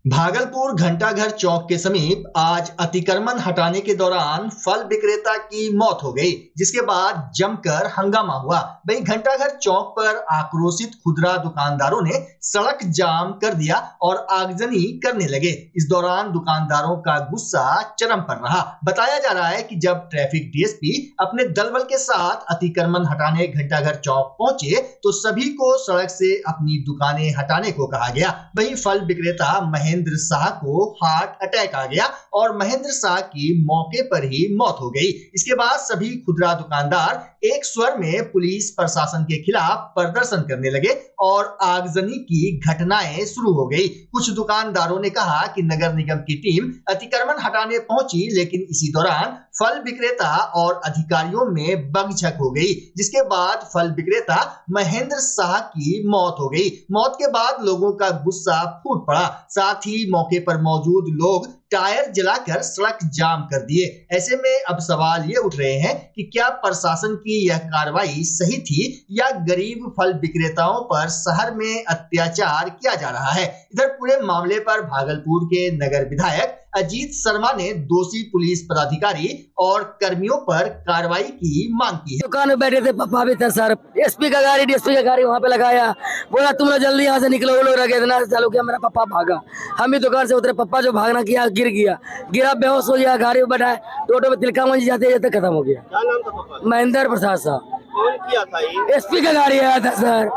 भागलपुर घंटाघर चौक के समीप आज अतिक्रमण हटाने के दौरान फल विक्रेता की मौत हो गई, जिसके बाद जमकर हंगामा हुआ। वहीं घंटाघर चौक पर आक्रोशित खुदरा दुकानदारों ने सड़क जाम कर दिया और आगजनी करने लगे। इस दौरान दुकानदारों का गुस्सा चरम पर रहा। बताया जा रहा है कि जब ट्रैफिक डीएसपी अपने दलबल के साथ अतिक्रमण हटाने घंटाघर चौक पहुंचे तो सभी को सड़क से अपनी दुकानें हटाने को कहा गया। वहीं फल विक्रेता महेंद्र शाह को हार्ट अटैक आ गया और महेंद्र शाह की मौके पर ही मौत हो गई। इसके बाद सभी खुदरा दुकानदार एक स्वर में पुलिस प्रशासन के खिलाफ प्रदर्शन करने लगे और आगजनी की घटनाएं शुरू हो गई। कुछ दुकानदारों ने कहा कि नगर निगम की टीम अतिक्रमण हटाने पहुंची, लेकिन इसी दौरान फल विक्रेता और अधिकारियों में बकझक हो गई, जिसके बाद फल विक्रेता महेंद्र शाह की मौत हो गई। मौत के बाद लोगों का गुस्सा फूट पड़ा। साथ ही मौके पर मौजूद लोग टायर जलाकर सड़क जाम कर दिए। ऐसे में अब सवाल ये उठ रहे हैं कि क्या प्रशासन की यह कार्रवाई सही थी या गरीब फल विक्रेताओं पर शहर में अत्याचार किया जा रहा है। इधर पूरे मामले पर भागलपुर के नगर विधायक अजीत शर्मा ने दोषी पुलिस पदाधिकारी और कर्मियों पर कार्रवाई की मांग की है। दुकान में बैठे थे, पप्पा भी था सर, एसपी का गाड़ी डीएसपी का गाड़ी वहाँ पे लगाया, बोला तुम लोग जल्दी यहाँ से निकलो। वो लोग रखे इतना चालू किया, मेरा पप्पा भागा। हम भी दुकान से उतरे, पप्पा जो भागना किया गिरा बेहोश हो गया। गाड़ी में बैठा टोटो में तिलकामंज जाते जाते खत्म हो गया। क्या नाम था पापा? महेंद्र प्रसाद साहब। कौन किया था ये? एसपी का गाड़ी आया था सर,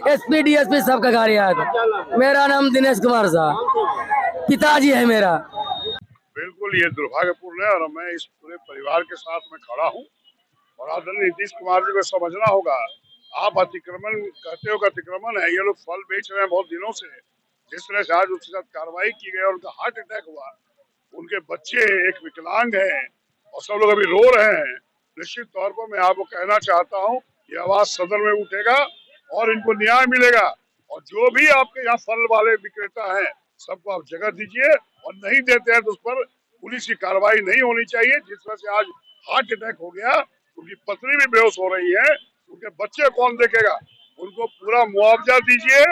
एसपी डीएसपी सबका गाड़ी आया था। मेरा नाम दिनेश कुमार साहब, पिताजी है मेरा। बिल्कुल ये दुर्भाग्यपूर्ण है और मैं इस पूरे परिवार के साथ में खड़ा हूँ और आदरणीय नीतीश कुमार जी को समझना होगा। आप अतिक्रमण कहते हो कि अतिक्रमण है, ये लोग फल बेच रहे हैं बहुत दिनों से। जिस तरह से आज उसके साथ कार्रवाई की गई और उनका हार्ट अटैक हुआ, उनके बच्चे एक विकलांग हैं और सब लोग अभी रो रहे हैं। निश्चित तौर पर मैं आपको कहना चाहता हूँ, ये आवाज सदन में उठेगा और इनको न्याय मिलेगा। और जो भी आपके यहाँ फल वाले विक्रेता हैं, सबको आप जगह दीजिए और नहीं देते हैं तो उस पर पुलिस की कार्रवाई नहीं होनी चाहिए। जिस तरह से आज हार्ट अटैक हो गया, उनकी पत्नी भी बेहोश हो रही है, उनके बच्चे कौन देखेगा? उनको पूरा मुआवजा दीजिए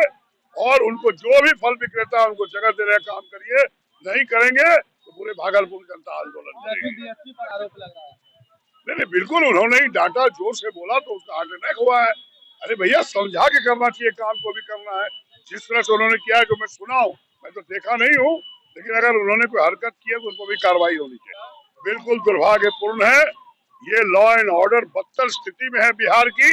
और उनको जो भी फल विक्रेता है उनको जगह देने का काम करिए। नहीं करेंगे तो पूरे भागलपुर जनता आंदोलन करेगी। नहीं, बिल्कुल उन्होंने ही डांटा, जोर से बोला तो उसका हार्ट अटैक हुआ है। अरे भैया, समझा के करना चाहिए, काम को भी करना है। जिस तरह से उन्होंने किया है, जो मैं सुना हूँ, मैं तो देखा नहीं हूँ, लेकिन अगर उन्होंने कोई हरकत की है तो उनको भी कार्रवाई होनी चाहिए। बिल्कुल दुर्भाग्यपूर्ण है, ये लॉ एंड ऑर्डर बदतर स्थिति में है बिहार की।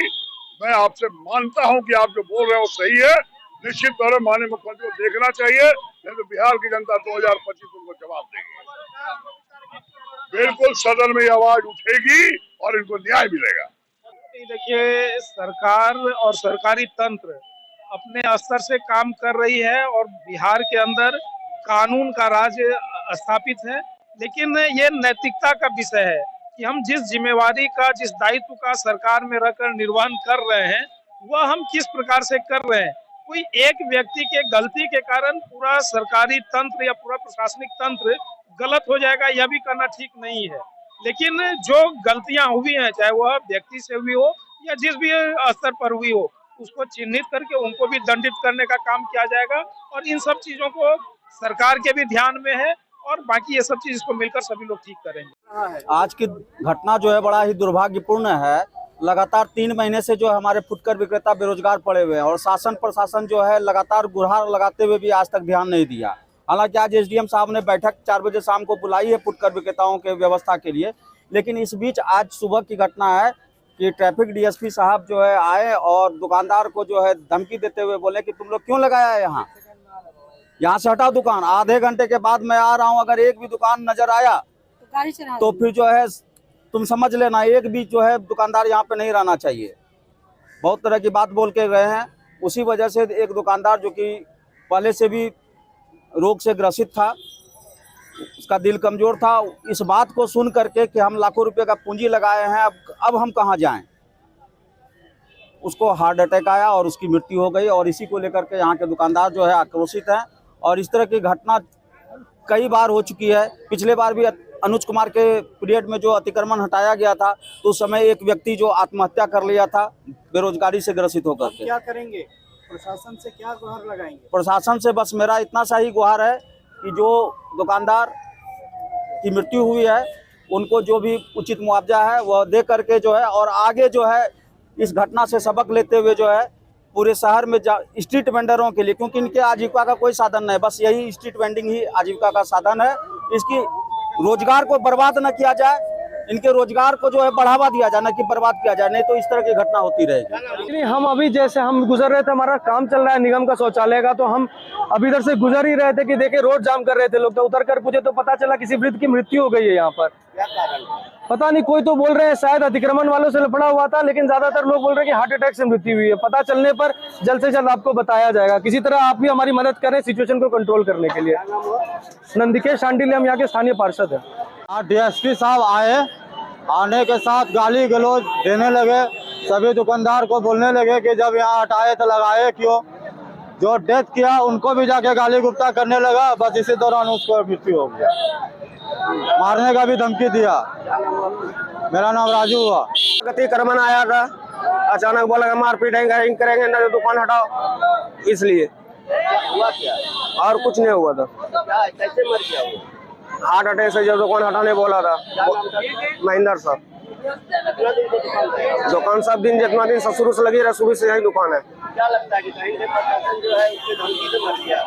मैं आपसे मानता हूं कि आप जो बोल रहे हो सही है। निश्चित तौर पर माननीय मुख्यमंत्री को देखना चाहिए, नहीं तो बिहार की जनता 2025 उनको जवाब देगी। बिल्कुल सदन में आवाज उठेगी और इनको न्याय मिलेगा। देखिए, सरकार और सरकारी तंत्र अपने स्तर से काम कर रही है और बिहार के अंदर कानून का राज स्थापित है, लेकिन ये नैतिकता का विषय है कि हम जिस जिम्मेवारी का, जिस दायित्व का सरकार में रहकर निर्वहन कर रहे हैं, वह हम किस प्रकार से कर रहे हैं। कोई एक व्यक्ति के गलती के कारण पूरा सरकारी तंत्र या पूरा प्रशासनिक तंत्र गलत हो जाएगा, यह भी करना ठीक नहीं है। लेकिन जो गलतियां हुई हैं, चाहे वह व्यक्ति से हुई हो या जिस भी स्तर पर हुई हो, उसको चिन्हित करके उनको भी दंडित करने का काम किया जाएगा। और इन सब चीजों को सरकार के भी ध्यान में है और बाकी ये सब चीज इसको मिलकर सभी लोग ठीक करेंगे। आज की घटना जो है बड़ा ही दुर्भाग्यपूर्ण है। लगातार 3 महीने से जो हमारे फुटकर विक्रेता बेरोजगार पड़े हुए हैं और शासन प्रशासन जो है लगातार गुहार लगाते हुए भी आज तक ध्यान नहीं दिया। हालांकि आज एसडीएम साहब ने बैठक 4 बजे शाम को बुलाई है फुटकर विक्रेताओं के व्यवस्था के लिए, लेकिन इस बीच आज सुबह की घटना है कि ट्रैफिक डीएसपी साहब जो है आए और दुकानदार को जो है धमकी देते हुए बोले कि तुम लोग क्यों लगाया है यहाँ से हटाओ दुकान। आधे घंटे के बाद मैं आ रहा हूँ, अगर एक भी दुकान नजर आया तो फिर जो है तुम समझ लेना, एक भी जो है दुकानदार यहाँ पे नहीं रहना चाहिए। बहुत तरह की बात बोल के गए हैं। उसी वजह से एक दुकानदार जो कि पहले से भी रोग से ग्रसित था, उसका दिल कमजोर था, इस बात को सुन करके कि हम लाखों रुपए का पूंजी लगाए हैं, अब हम कहाँ जाएं, उसको हार्ट अटैक आया और उसकी मृत्यु हो गई। और इसी को लेकर के यहाँ के दुकानदार जो है आक्रोशित हैं और इस तरह की घटना कई बार हो चुकी है। पिछले बार भी अनुज कुमार के पीरियड में जो अतिक्रमण हटाया गया था तो उस समय एक व्यक्ति जो आत्महत्या कर लिया था बेरोजगारी से ग्रसित होकर के। क्या करेंगे? प्रशासन से क्या गुहार लगाएंगे? प्रशासन से बस मेरा इतना सा ही गुहार है कि जो दुकानदार की मृत्यु हुई है उनको जो भी उचित मुआवजा है वह दे करके जो है, और आगे जो है इस घटना से सबक लेते हुए जो है पूरे शहर में स्ट्रीट वेंडरों के लिए, क्योंकि इनके आजीविका का कोई साधन नहीं, बस यही स्ट्रीट वेंडिंग ही आजीविका का साधन है, इसकी रोजगार को बर्बाद न किया जाए, इनके रोजगार को जो है बढ़ावा दिया जाए, न कि बर्बाद किया जाए, नहीं तो इस तरह की घटना होती रहेगी। हम अभी जैसे हम गुजर रहे थे, हमारा काम चल रहा है निगम का शौचालय का, तो हम अभी इधर से गुजर ही रहे थे कि देखे रोड जाम कर रहे थे लोग, तो उतर कर पूछे तो पता चला किसी वृद्ध की मृत्यु हो गई है यहाँ पर। क्या कारण? पता नहीं, कोई तो बोल रहे हैं शायद अतिक्रमण वालों से लफड़ा हुआ था, लेकिन ज्यादातर लोग बोल रहे हैं कि हार्ट अटैक से मृत्यु हुई है। पता चलने पर जल्द से जल्द आपको बताया जाएगा। किसी तरह आप भी हमारी मदद करें सिचुएशन को कंट्रोल करने के लिए। नंदिकेश शांडिल्य, हम यहाँ के स्थानीय पार्षद हैं। DSP साहब आए, आने के साथ गाली गलौज देने लगे, सभी दुकानदार को बोलने लगे कि जब यहाँ हटाए तो लगाए क्यों, जो डेथ किया उनको भी जाके गाली गुप्ता करने लगा। बस इसी दौरान उसको मृत्यु हो गया, मारने का भी धमकी दिया। मेरा नाम राजू हुआ। अतिक्रमण आया था, अचानक बोला मारपीट करेंगे ना, दुकान हटाओ, इसलिए। हुआ क्या? और कुछ नहीं हुआ था। कैसे मर गया वो? हार्ट अटैक से जब दुकान हटाने बोला था महेंद्र साहब। कितना दिन से दुकान पे? दुकान सब दिन जितना दिन शुरू से लगी रहा, शुरू से यही दुकान है। क्या लगता है कि कहीं से प्रशासन जो है उसके धमकी से मर गया?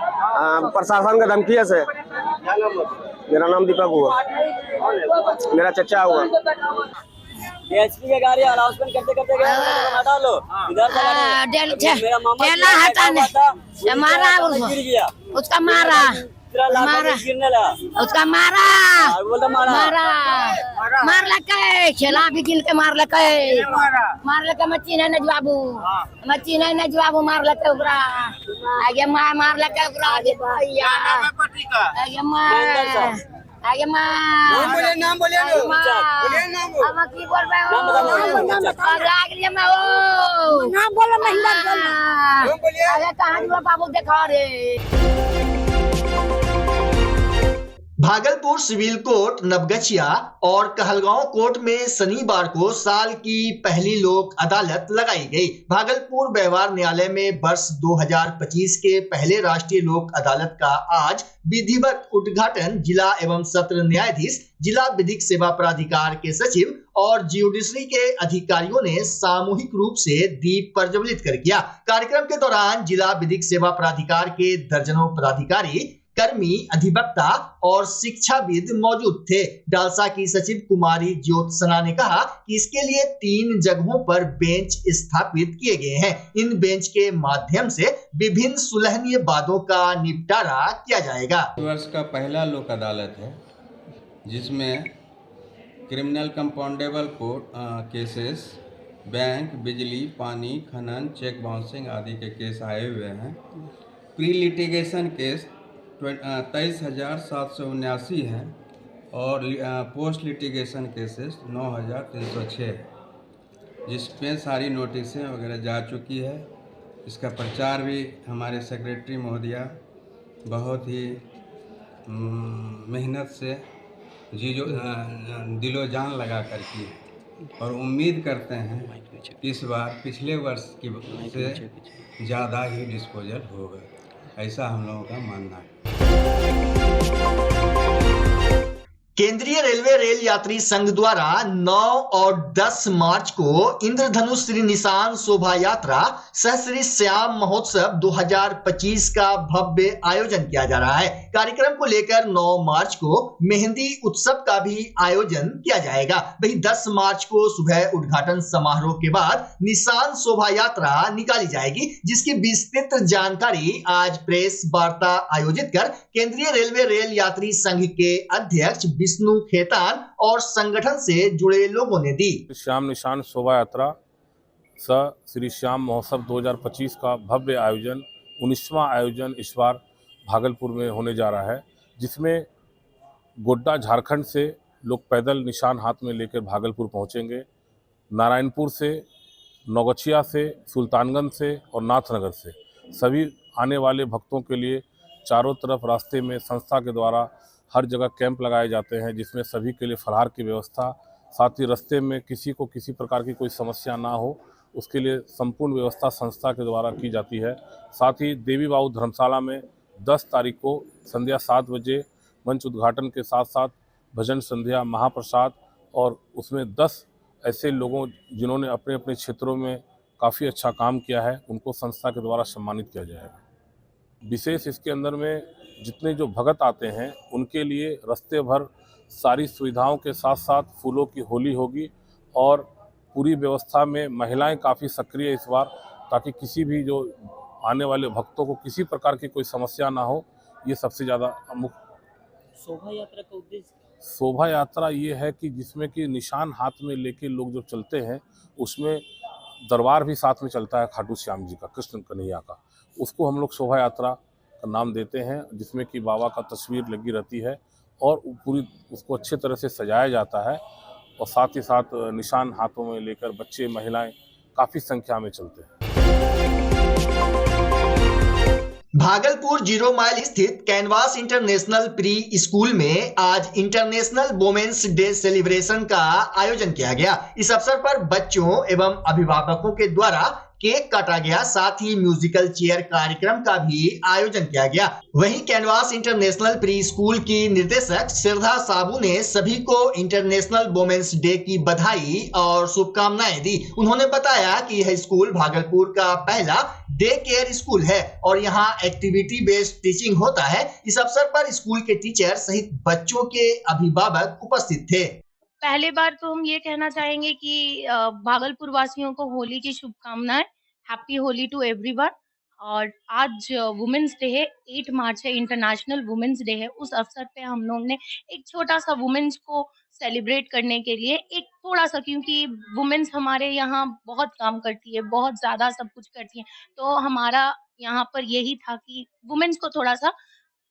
प्रशासन का धमकी से। क्या नाम है? मेरा नाम दीपक हुआ, कौन है? मेरा चचा हुआ। DSP की गाड़ी अनाउंसमेंट करते करते गए, हटा लो इधर से। मेरा मामा हटाने मारा, गिर गया, उसका मारा, गिरने लगा, उसका मारा, बोलता मारा मार लगे, खेला भी गिन के मार लगे, मच्छी नहीं बाबू, मच्छी नहीं बाबू, मार लगे ओकरा, आगे मार लगे ओकरा, आगे नाम बोलिए हम की बोल रहे हो, नाम बोलो महिला, आगे कहाँ बाबू देखा रे। भागलपुर सिविल कोर्ट, नवगछिया और कहलगांव कोर्ट में शनिवार को साल की पहली लोक अदालत लगाई गई। भागलपुर व्यवहार न्यायालय में वर्ष 2025 के पहले राष्ट्रीय लोक अदालत का आज विधिवत उद्घाटन जिला एवं सत्र न्यायाधीश, जिला विधिक सेवा प्राधिकार के सचिव और ज्यूडिशरी के अधिकारियों ने सामूहिक रूप से दीप प्रज्वलित कर किया। कार्यक्रम के दौरान जिला विधिक सेवा प्राधिकार के दर्जनों पदाधिकारी, कर्मी, अधिवक्ता और शिक्षाविद मौजूद थे। डालसा की सचिव कुमारी ज्योत्सना ने कहा कि इसके लिए 3 जगहों पर बेंच स्थापित किए गए हैं। इन बेंच के माध्यम से विभिन्न सुलहनीय वादों का निपटारा किया जाएगा। वर्ष का पहला लोक अदालत है जिसमें criminal compoundable court cases, bank, बिजली, पानी, खनन, चेक बाउंसिंग आदि के केस आए हुए हैं। प्री लिटिगेशन केस 23,779 हैं और पोस्ट लिटिगेशन केसेस 9,306 है, जिसमें सारी नोटिसें वगैरह जा चुकी है। इसका प्रचार भी हमारे सेक्रेटरी महोदया बहुत ही मेहनत से दिलो जान लगा कर की, और उम्मीद करते हैं इस बार पिछले वर्ष की से ज़्यादा ही डिस्पोजल होगा, ऐसा हम लोगों का मानना है। केंद्रीय रेलवे रेल यात्री संघ द्वारा 9 और 10 मार्च को इंद्रधनुष श्री निशान शोभा यात्रा सह श्री श्याम महोत्सव 2025 का भव्य आयोजन किया जा रहा है। कार्यक्रम को लेकर 9 मार्च को मेहंदी उत्सव का भी आयोजन किया जाएगा। वहीं 10 मार्च को सुबह उद्घाटन समारोह के बाद निशान शोभा यात्रा निकाली जाएगी, जिसकी विस्तृत जानकारी आज प्रेस वार्ता आयोजित कर केंद्रीय रेलवे रेल यात्री संघ के अध्यक्ष विष्णु खेतान और संगठन से जुड़े लोगों ने दी। श्याम निशान शोभा यात्रा सह श्री श्याम महोत्सव 2025 का भव्य आयोजन 19वां आयोजन इस बार भागलपुर में होने जा रहा है, जिसमें गोड्डा झारखंड से लोग पैदल निशान हाथ में लेकर भागलपुर पहुंचेंगे। नारायणपुर से, नौगछिया से, सुल्तानगंज से और नाथनगर से सभी आने वाले भक्तों के लिए चारों तरफ रास्ते में संस्था के द्वारा हर जगह कैंप लगाए जाते हैं, जिसमें सभी के लिए फलाहार की व्यवस्था, साथ ही रास्ते में किसी को किसी प्रकार की कोई समस्या ना हो उसके लिए संपूर्ण व्यवस्था संस्था के द्वारा की जाती है। साथ ही देवी बाबू धर्मशाला में 10 तारीख को संध्या 7 बजे मंच उद्घाटन के साथ साथ भजन संध्या, महाप्रसाद और उसमें 10 ऐसे लोगों जिन्होंने अपने अपने क्षेत्रों में काफ़ी अच्छा काम किया है उनको संस्था के द्वारा सम्मानित किया जाएगा। विशेष इसके अंदर में जितने जो भगत आते हैं उनके लिए रास्ते भर सारी सुविधाओं के साथ साथ फूलों की होली होगी और पूरी व्यवस्था में महिलाएं काफ़ी सक्रिय इस बार, ताकि किसी भी जो आने वाले भक्तों को किसी प्रकार की कोई समस्या ना हो। ये सबसे ज़्यादा मुख्य शोभा यात्रा का उद्देश्य, शोभा यात्रा ये है कि जिसमें कि निशान हाथ में लेके लोग जो चलते हैं उसमें दरबार भी साथ में चलता है खाटू श्याम जी का, कृष्ण कन्हैया का, उसको हम लोग शोभा यात्रा का नाम देते हैं, जिसमें कि बाबा का तस्वीर लगी रहती है और पूरी उसको अच्छे तरह से सजाया जाता है और साथ ही साथ निशान हाथों में लेकर बच्चे महिलाएं काफ़ी संख्या में चलते हैं। भागलपुर 0 माइल स्थित कैनवास इंटरनेशनल प्री स्कूल में आज इंटरनेशनल वुमेन्स डे सेलिब्रेशन का आयोजन किया गया। इस अवसर पर बच्चों एवं अभिभावकों के द्वारा केक काटा गया, साथ ही म्यूजिकल चेयर कार्यक्रम का भी आयोजन किया गया। वहीं कैनवास इंटरनेशनल प्री स्कूल की निर्देशक श्रद्धा साबू ने सभी को इंटरनेशनल वुमेन्स डे की बधाई और शुभकामनाएं दी। उन्होंने बताया कि यह स्कूल भागलपुर का पहला डे केयर स्कूल है और यहाँ एक्टिविटी बेस्ड टीचिंग होता है। इस अवसर पर स्कूल के टीचर सहित बच्चों के अभिभावक उपस्थित थे। पहले बार तो हम ये कहना चाहेंगे कि भागलपुर वासियों को होली की शुभकामनाएं, हैप्पी होली टू एवरीवन। और आज वुमेन्स डे है, 8 मार्च है, इंटरनेशनल वुमेन्स डे है। उस अवसर पे हम लोग ने एक छोटा सा वुमेन्स को सेलिब्रेट करने के लिए एक थोड़ा सा, क्योंकि वुमेन्स हमारे यहाँ बहुत काम करती है, बहुत ज़्यादा सब कुछ करती है, तो हमारा यहाँ पर यही था कि वुमेन्स को थोड़ा सा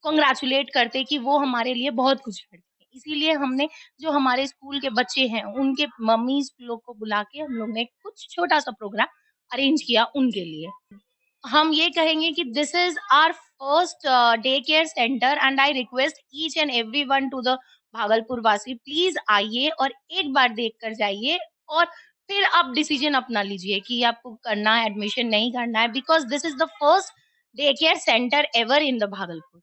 कंग्रेचुलेट करते कि वो हमारे लिए बहुत कुछ करती है। इसीलिए हमने जो हमारे स्कूल के बच्चे हैं उनके मम्मीज लोग को बुला के हम लोग ने कुछ छोटा सा प्रोग्राम अरेंज किया उनके लिए। हम ये कहेंगे कि this is our first day care centre and I request each and everyone to the Bhagalpur वासी, प्लीज आइए और एक बार देख कर जाइए और फिर आप डिसीजन अपना लीजिए कि आपको करना है एडमिशन, नहीं करना है, because this is the first day care centre ever in the Bhagalpur.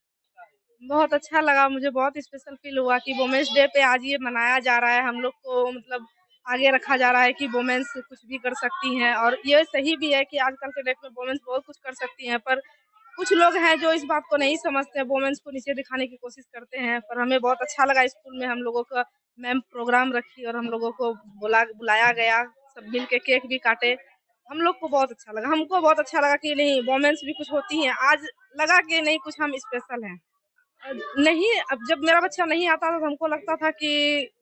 बहुत अच्छा लगा, मुझे बहुत स्पेशल फील हुआ कि वुमेन्स डे पे आज ये मनाया जा रहा है। हम लोग को मतलब आगे रखा जा रहा है कि वुमेन्स कुछ भी कर सकती हैं और ये सही भी है कि आजकल के डेट में वुमेन्स बहुत कुछ कर सकती हैं, पर कुछ लोग हैं जो इस बात को नहीं समझते, वुमेन्स को नीचे दिखाने की कोशिश करते हैं। पर हमें बहुत अच्छा लगा स्कूल में हम लोगों का मैम प्रोग्राम रखी और हम लोगों को बुलाया गया, सब मिल के केक भी काटे। हम लोग को बहुत अच्छा लगा, हमको बहुत अच्छा लगा कि नहीं वुमेन्स भी कुछ होती हैं। आज लगा कि नहीं कुछ हम स्पेशल हैं। नहीं, अब जब मेरा बच्चा नहीं आता था तो हमको लगता था कि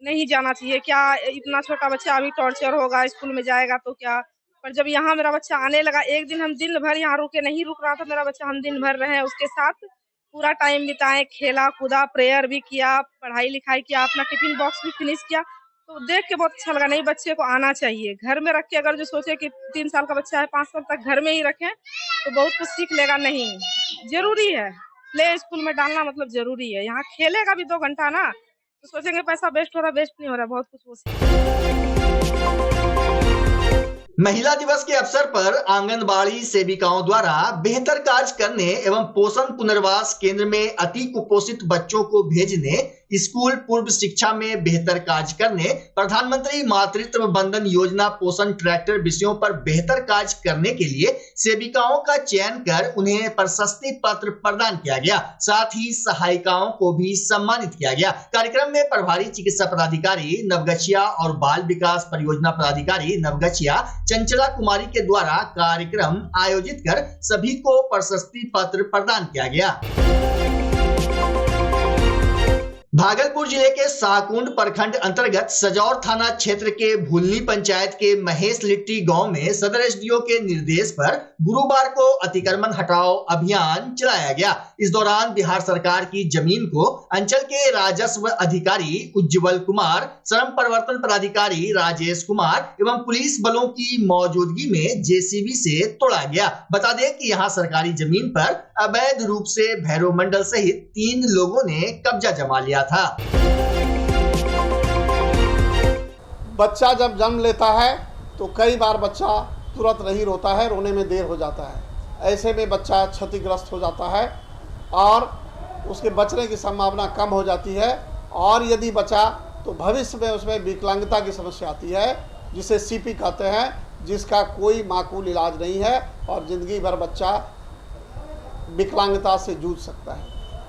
नहीं जाना चाहिए, क्या इतना छोटा बच्चा अभी टॉर्चर होगा, स्कूल में जाएगा तो क्या। पर जब यहाँ मेरा बच्चा आने लगा, एक दिन हम दिन भर यहाँ रुके, नहीं रुक रहा था मेरा बच्चा, हम दिन भर रहे, उसके साथ पूरा टाइम बिताए, खेला कूदा, प्रेयर भी किया, पढ़ाई लिखाई किया, अपना टिफिन बॉक्स भी फिनिश किया, तो देख के बहुत अच्छा लगा। नहीं, बच्चे को आना चाहिए। घर में रख के अगर जो सोचे कि 3 साल का बच्चा है 5 साल तक घर में ही रखें तो बहुत कुछ सीख लेगा। नहीं, जरूरी है प्ले स्कूल में डालना, मतलब जरूरी है। यहाँ खेलेगा भी 2 घंटा ना, तो सोचेंगे पैसा वेस्ट हो रहा, वेस्ट नहीं हो रहा, बहुत कुछ हो सकता। महिला दिवस के अवसर पर आंगनबाड़ी सेविकाओं द्वारा बेहतर कार्य करने एवं पोषण पुनर्वास केंद्र में अति कुपोषित बच्चों को भेजने, स्कूल पूर्व शिक्षा में बेहतर कार्य करने, प्रधानमंत्री मातृत्व बंधन योजना पोषण ट्रैक्टर विषयों पर बेहतर कार्य करने के लिए सेविकाओं का चयन कर उन्हें प्रशस्ति पत्र प्रदान किया गया। साथ ही सहायिकाओं को भी सम्मानित किया गया। कार्यक्रम में प्रभारी चिकित्सा पदाधिकारी नवगछिया और बाल विकास परियोजना पदाधिकारी नवगछिया चंचला कुमारी के द्वारा कार्यक्रम आयोजित कर सभी को प्रशस्ति पत्र प्रदान किया गया। भागलपुर जिले के शाहकुंड प्रखंड अंतर्गत सजौर थाना क्षेत्र के भूलनी पंचायत के महेश लिट्टी गांव में सदर एसडीओ के निर्देश पर गुरुवार को अतिक्रमण हटाओ अभियान चलाया गया। इस दौरान बिहार सरकार की जमीन को अंचल के राजस्व अधिकारी उज्जवल कुमार, श्रम परिवर्तन पदाधिकारी राजेश कुमार एवं पुलिस बलों की मौजूदगी में जेसीबी से तोड़ा गया। बता दें कि यहाँ सरकारी जमीन पर अवैध रूप से भैरव मंडल सहित 3 लोगों ने कब्जा जमा लिया था। बच्चा जब जन्म लेता है तो कई बार बच्चा तुरंत नहीं रोता है, रोने में देर हो जाता है। ऐसे में बच्चा क्षतिग्रस्त हो जाता है और उसके बचने की संभावना कम हो जाती है। और यदि बचा तो भविष्य में उसमें विकलांगता की समस्या आती है, जिसे CP कहते हैं, जिसका कोई माकूल इलाज नहीं है और ज़िंदगी भर बच्चा विकलांगता से जूझ सकता है।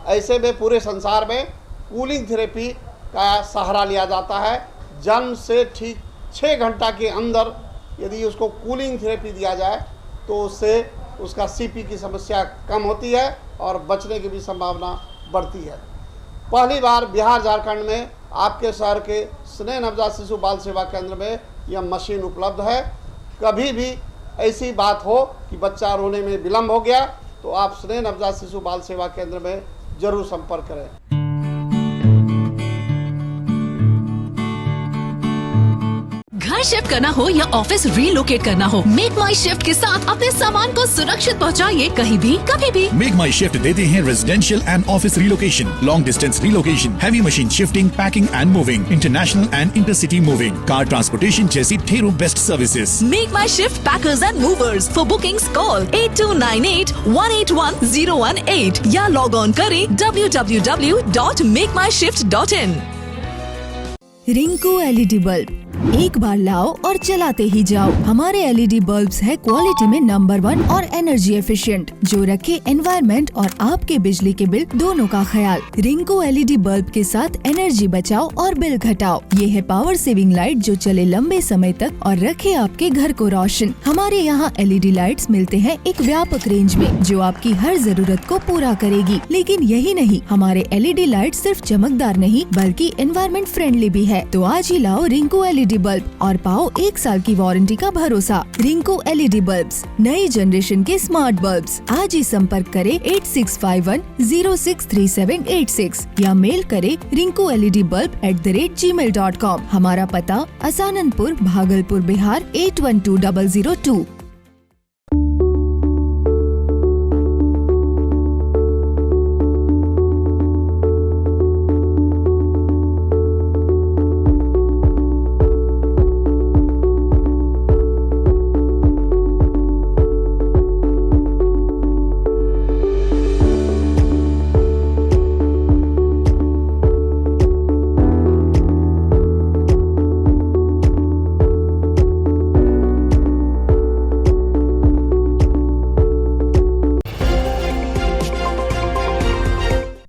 ऐसे में पूरे संसार में कूलिंग थेरेपी का सहारा लिया जाता है। जन्म से ठीक 6 घंटा के अंदर यदि उसको कूलिंग थेरेपी दिया जाए तो उससे उसका CP की समस्या कम होती है और बचने की भी संभावना बढ़ती है। पहली बार बिहार झारखंड में आपके शहर के स्नेह नवजात शिशु बाल सेवा केंद्र में यह मशीन उपलब्ध है। कभी भी ऐसी बात हो कि बच्चा रोने में विलम्ब हो गया तो आप स्नेह नवजात शिशु बाल सेवा केंद्र में जरूर संपर्क करें। घर शिफ्ट करना हो या ऑफिस रीलोकेट करना हो, मेक माई शिफ्ट के साथ अपने सामान को सुरक्षित पहुंचाइए कहीं भी कभी भी। मेक माई शिफ्ट देते हैं residential and office relocation, long distance relocation, heavy machine shifting, packing and moving, international and intercity moving, car transportation जैसी ढेरों best services. Make my shift packers and movers. For bookings call 8298-181-018 या log on करें www.makemyshift.in। Rinku LED bulb, एक बार लाओ और चलाते ही जाओ। हमारे LED बल्ब्स है क्वालिटी में नंबर 1 और एनर्जी एफिशिएंट, जो रखे एनवायरनमेंट और आपके बिजली के बिल दोनों का ख्याल। रिंकू LED बल्ब के साथ एनर्जी बचाओ और बिल घटाओ। ये है पावर सेविंग लाइट जो चले लंबे समय तक और रखे आपके घर को रोशन। हमारे यहाँ LED लाइट्स मिलते हैं एक व्यापक रेंज में, जो आपकी हर जरूरत को पूरा करेगी। लेकिन यही नहीं, हमारे LED लाइट सिर्फ चमकदार नहीं बल्कि एनवायरनमेंट फ्रेंडली भी है। तो आज ही लाओ रिंकू LED बल्ब और पाओ 1 साल की वारंटी का भरोसा। रिंकू LED बल्ब्स, नई जनरेशन के स्मार्ट बल्ब्स। आज ही संपर्क करें 8651063786 या मेल करें rinkooledbulb@gmail.com। हमारा पता असाननपुर, भागलपुर, बिहार 812002।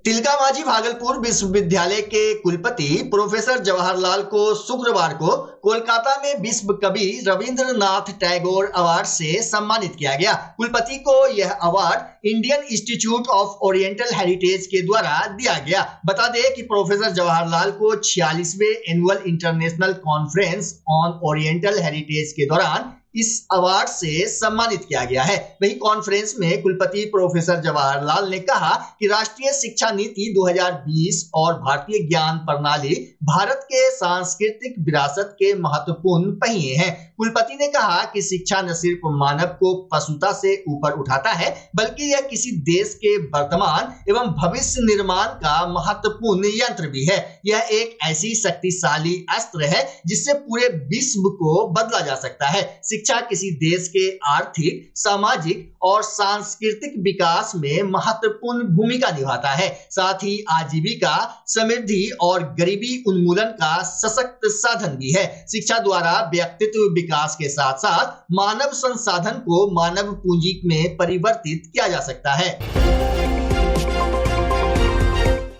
तिलकामाझी भागलपुर विश्वविद्यालय के कुलपति प्रोफेसर जवाहरलाल को शुक्रवार को कोलकाता में विश्व कवि रविंद्रनाथ टैगोर अवार्ड से सम्मानित किया गया। कुलपति को यह award Indian institute of oriental heritage के द्वारा दिया गया। बता दें कि प्रोफेसर जवाहरलाल को 46वें annual international conference on oriental heritage के दौरान इस अवार्ड से सम्मानित किया गया है। वहीं कॉन्फ्रेंस में कुलपति प्रोफेसर जवाहरलाल ने कहा कि राष्ट्रीय शिक्षा नीति 2020 और भारतीय ज्ञान प्रणाली भारत के सांस्कृतिक विरासत के महत्वपूर्ण पहिए हैं। कुलपति ने कहा कि शिक्षा न सिर्फ मानव को पशुता से ऊपर उठाता है, बल्कि यह किसी देश के वर्तमान एवं भविष्य निर्माण का महत्वपूर्ण यंत्र भी है। यह एक ऐसी शक्तिशाली अस्त्र है जिससे पूरे विश्व को बदला जा सकता है। शिक्षा किसी देश के आर्थिक, सामाजिक और सांस्कृतिक विकास में महत्वपूर्ण भूमिका निभाता है। साथ ही आजीविका, समृद्धि और गरीबी उन्मूलन का सशक्त साधन भी है। शिक्षा द्वारा व्यक्तित्व विकास के साथ साथ मानव संसाधन को मानव पूंजी में परिवर्तित किया जा सकता है।